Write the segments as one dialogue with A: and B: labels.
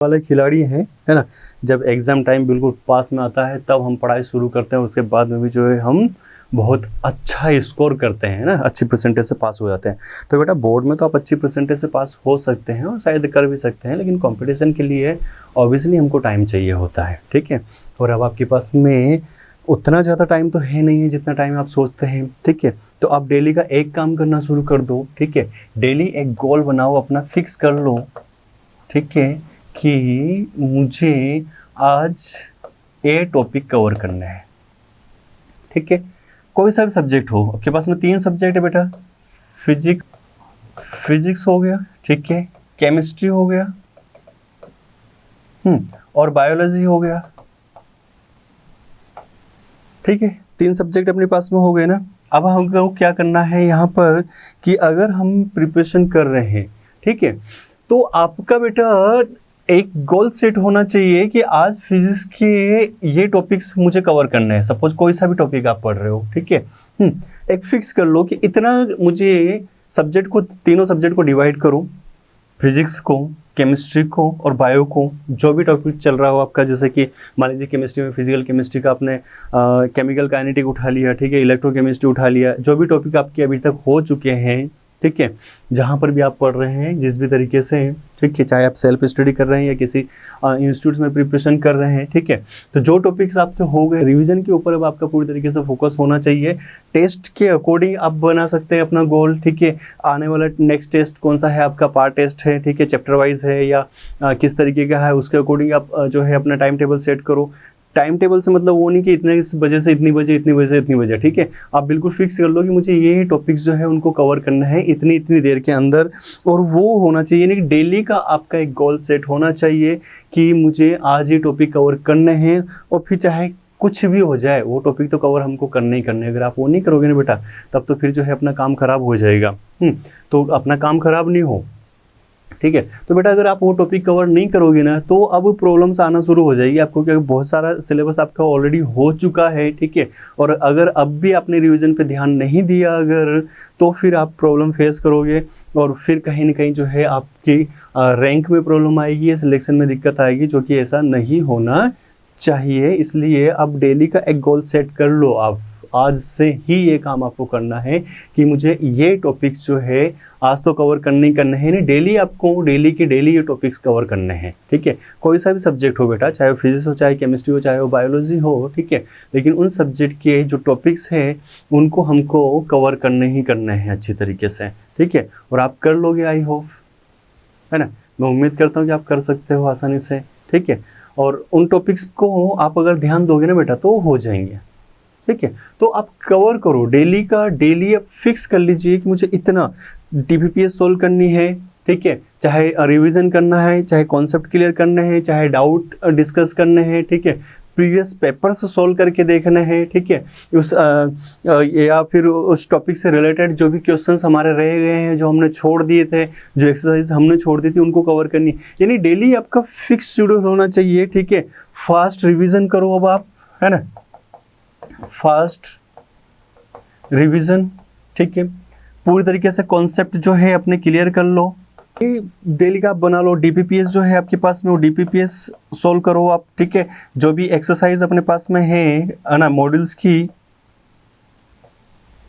A: वाले खिलाड़ी हैं, है ना। जब एग्ज़ाम टाइम बिल्कुल पास में आता है तब हम पढ़ाई शुरू करते हैं, उसके बाद में भी जो है हम बहुत अच्छा स्कोर करते हैं ना, अच्छी परसेंटेज से पास हो जाते हैं। तो बेटा बोर्ड में तो आप अच्छी परसेंटेज से पास हो सकते हैं और शायद कर भी सकते हैं, लेकिन कंपटीशन के लिए ऑब्वियसली हमको टाइम चाहिए होता है, ठीक है। और अब आपके पास में उतना ज़्यादा टाइम तो है नहीं है जितना टाइम आप सोचते हैं, ठीक है। तो आप डेली का एक काम करना शुरू कर दो, ठीक है। डेली एक गोल बनाओ, अपना फिक्स कर लो, ठीक है, कि मुझे आज ये टॉपिक कवर करना है, ठीक है। कोई सा भी सब्जेक्ट हो, आपके पास में 3 सब्जेक्ट है बेटा, फिजिक्स हो गया, ठीक है, केमिस्ट्री हो गया, और बायोलॉजी हो गया, ठीक है। 3 सब्जेक्ट अपने पास में हो गए ना। अब हमको क्या करना है यहाँ पर कि अगर हम प्रिपरेशन कर रहे हैं, ठीक है, तो आपका बेटा एक गोल सेट होना चाहिए कि आज फिजिक्स के ये टॉपिक्स मुझे कवर करने हैं। सपोज कोई सा भी टॉपिक आप पढ़ रहे हो, ठीक है, एक फिक्स कर लो कि इतना मुझे सब्जेक्ट को, तीनों सब्जेक्ट को डिवाइड करो, फिजिक्स को, केमिस्ट्री को और बायो को, जो भी टॉपिक चल रहा हो आपका। जैसे कि मान लीजिए केमिस्ट्री में फिजिकल केमिस्ट्री का आपने केमिकल काइनेटिक उठा लिया, ठीक है, इलेक्ट्रोकेमिस्ट्री उठा लिया, जो भी टॉपिक आपके अभी तक हो चुके हैं, ठीक है, जहाँ पर भी आप पढ़ रहे हैं जिस भी तरीके से, ठीक है, चाहे आप सेल्फ स्टडी कर रहे हैं या किसी इंस्टीट्यूट में प्रिपरेशन कर रहे हैं, ठीक है। तो जो टॉपिक्स आपके हो गए, रिवीजन के ऊपर अब आपका पूरी तरीके से फोकस होना चाहिए। टेस्ट के अकॉर्डिंग आप बना सकते हैं अपना गोल, ठीक है। आने वाला नेक्स्ट टेस्ट कौन सा है आपका, पार्ट टेस्ट है, ठीक है, चैप्टर वाइज है या किस तरीके का है, उसके अकॉर्डिंग आप जो है अपना टाइम टेबल सेट करो। टाइम टेबल से मतलब वो नहीं कि इतने बजे से इतनी बजे, इतनी बजे से इतनी बजे, ठीक है। आप बिल्कुल फिक्स कर लो कि मुझे ये टॉपिक्स जो है उनको कवर करना है इतनी इतनी देर के अंदर, और वो होना चाहिए, यानी कि डेली का आपका एक गोल सेट होना चाहिए कि मुझे आज ये टॉपिक कवर करने हैं, और फिर चाहे कुछ भी हो जाए वो टॉपिक तो कवर हमको करने ही करने। अगर आप वो नहीं करोगे ना बेटा, तब तो फिर जो है अपना काम खराब हो जाएगा। तो अपना काम खराब नहीं हो, ठीक है। तो बेटा अगर आप वो टॉपिक कवर नहीं करोगे ना, तो अब प्रॉब्लम्स आना शुरू हो जाएगी आपको, क्योंकि बहुत सारा सिलेबस आपका ऑलरेडी हो चुका है, ठीक है। और अगर अब भी आपने रिवीजन पे ध्यान नहीं दिया अगर, तो फिर आप प्रॉब्लम फेस करोगे, और फिर कहीं ना कहीं जो है आपकी रैंक में प्रॉब्लम आएगी या सिलेक्शन में दिक्कत आएगी, जो कि ऐसा नहीं होना चाहिए। इसलिए अब डेली का एक गोल सेट कर लो, आप आज से ही ये काम आपको करना है कि मुझे ये टॉपिक्स जो है आज तो कवर करने ही करने हैं। नहीं, डेली आपको डेली ये टॉपिक्स कवर करने हैं, ठीक है। कोई सा भी सब्जेक्ट हो बेटा, चाहे फिजिक्स हो, चाहे केमिस्ट्री हो, चाहे वो बायोलॉजी हो, ठीक है, लेकिन उन सब्जेक्ट के जो टॉपिक्स हैं उनको हमको कवर करने ही करने हैं अच्छी तरीके से, ठीक है। और आप कर लोगे, आई होप, है ना। मैं उम्मीद करता हूँ कि आप कर सकते हो आसानी से, ठीक है। और उन टॉपिक्स को आप अगर ध्यान दोगे ना बेटा तो हो जाएंगे, ठीक है। तो आप कवर करो डेली का, डेली आप फिक्स कर लीजिए कि मुझे इतना DPPS सोल्व करनी है, ठीक है, चाहे रिवीजन करना है, चाहे कॉन्सेप्ट क्लियर करने हैं, चाहे डाउट डिस्कस करने हैं, ठीक है, प्रीवियस पेपर से सोल्व करके देखना है, ठीक है, उस या फिर उस टॉपिक से रिलेटेड जो भी क्वेश्चंस हमारे रह गए हैं, जो हमने छोड़ दिए थे, जो एक्सरसाइज हमने छोड़ दी थी, उनको कवर करनी। यानी डेली आपका फिक्स शेड्यूल होना चाहिए, ठीक है। फास्ट रिवीजन करो अब आप, है ना, फास्ट रिवीजन, ठीक है। पूरी तरीके से कॉन्सेप्ट जो है अपने क्लियर कर लो। डेली का आप बना लो, DPPS जो है आपके पास में वो DPPS सोल्व करो आप, ठीक है। जो भी एक्सरसाइज अपने पास में है ना मॉड्यूल्स की,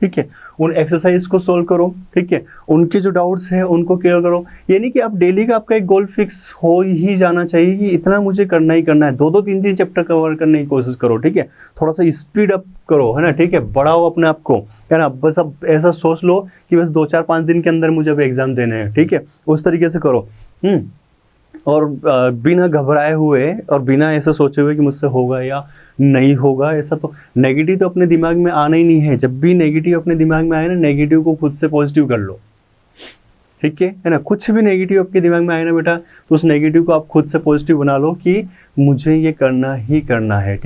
A: ठीक है, उन एक्सरसाइज को सोल्व करो, ठीक है। उनके जो डाउट्स हैं उनको क्लियर करो। यानी कि आप डेली का आपका एक गोल फिक्स हो ही जाना चाहिए कि इतना मुझे करना ही करना है। 2-2, 3-3 चैप्टर कवर करने की कोशिश करो, ठीक है। थोड़ा सा स्पीड अप करो, है ना, ठीक है, बढ़ाओ अपने आप को, है ना। बस अब ऐसा सोच लो कि बस 2-4-5 दिन के अंदर मुझे अब एग्जाम देने हैं, ठीक है, उस तरीके से करो। और बिना घबराए हुए और बिना ऐसा सोचे हुए कि मुझसे होगा या नहीं होगा, ऐसा तो नेगेटिव तो अपने दिमाग में आना ही नहीं है। जब भी नेगेटिव अपने दिमाग में आए ना, नेगेटिव को खुद से पॉजिटिव कर लो, ठीक है ना। कुछ भी नेगेटिव आपके दिमाग में आए ना बेटा, तो उस नेगेटिव को आप खुद से पॉजिटिव बना लो कि मुझे ये करना ही करना है, ठीक।